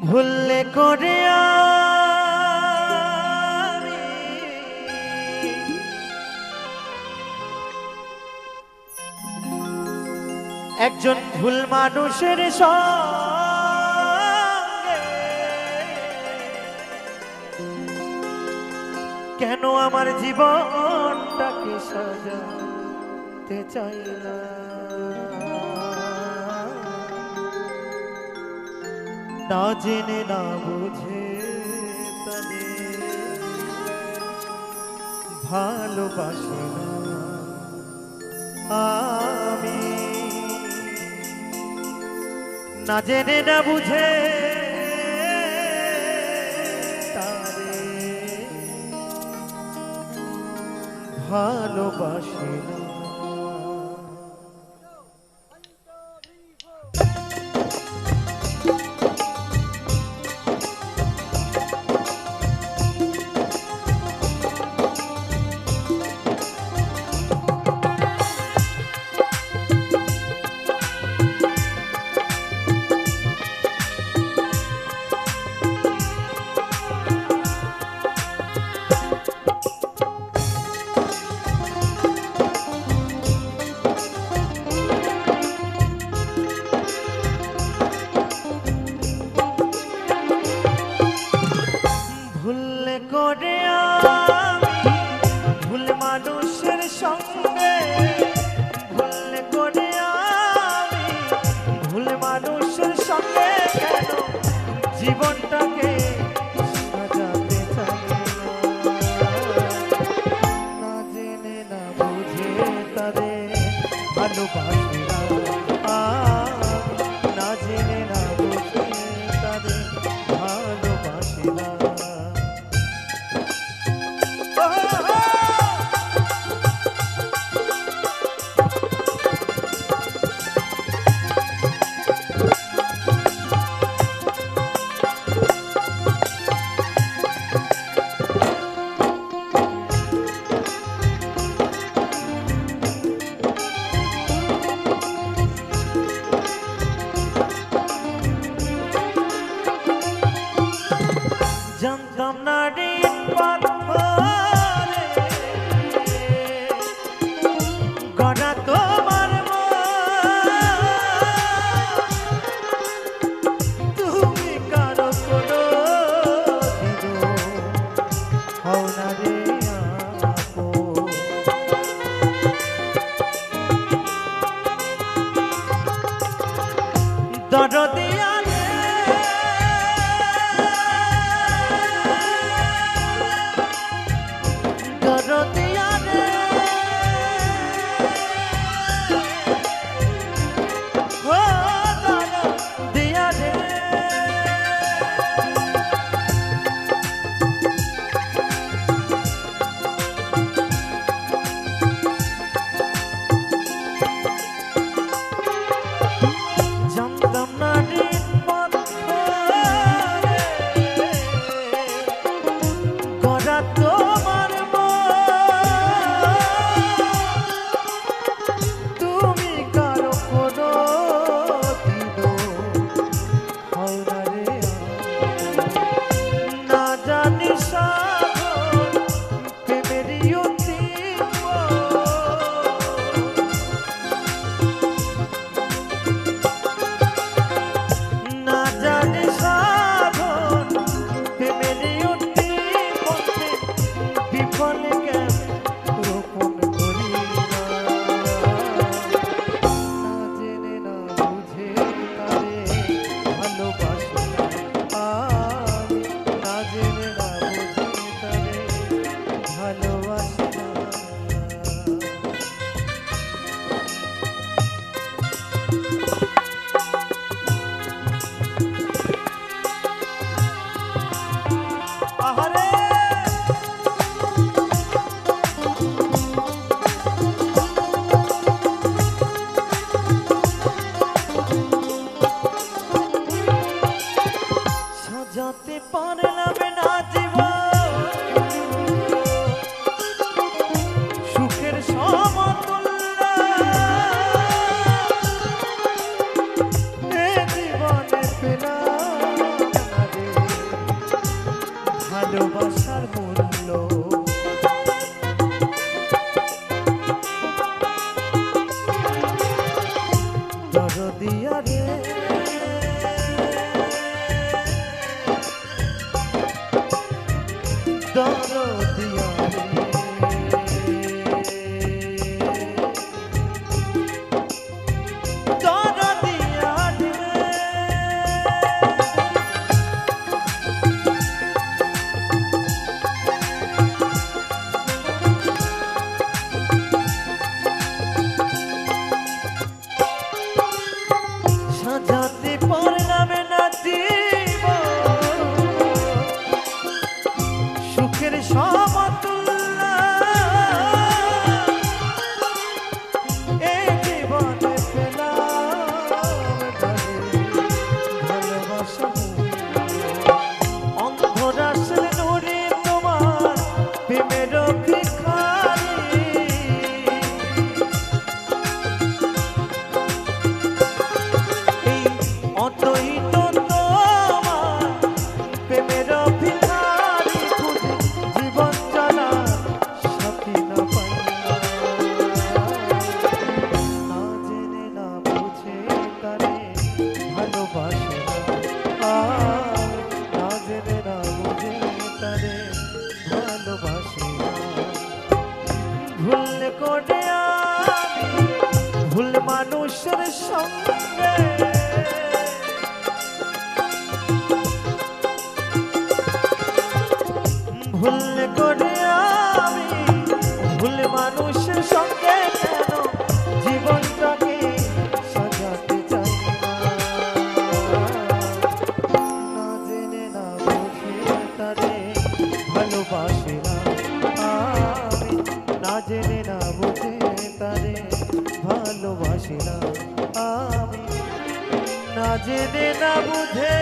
ভুললে করে একজন ভুল মানুষের সঙ্গে কেন আমার জীবনটাকে সাজাতে চাইলা না জেনে না বুঝে তাদের ভালোবাসি না আমি না জেনে না বুঝে তাদের ভালোবাসি না। করে আমি ভুল মানুষের সঙ্গে ভুল করে আমি ভুল মানুষের সঙ্গে কেন জীবনটাকে সাজাতে চাই না জেনে না বুঝে তাদের ভালোবাসি না না জেনে না বুঝে তাদের ভালোবাসি না। জানতাম না রে পাথরে গড়া তোমার তুমি কারো কোনো হও না রে দরদিয়া সাজাতে পারলাম না জীবন সুখের সমতুল্য এ জীবনে পেলাম ভালোবাসার মূল্য। দরদিয়া রে দরদিয়া সাজাতে পারলাম না জীবন সুখের সমতুল্য এই জীবনে পেলাম ভালোবাসা অন্ধরাসের নুরে তোমার প্রেমের ভিখারি অতই তো তোমার প্রেমের ভিখারি খুঁজে জীবন চলা সাথী না পাই না জেনে না বুঝে তারে ভালোবাসে না না জেনে না বুঝে তারে ভালোবাসে না ভুল করে আমি ভুল মানুষের সঙ্গে ভুল করে আমি ভুল মানুষের সঙ্গে কেন জীবনটাকে সাজাতে চাই না জেনে না বুঝে তারে ভালোবাসে না আমি না জেনে না বুঝে তারে ভালোবাসে না আমি না জেনে না বুঝে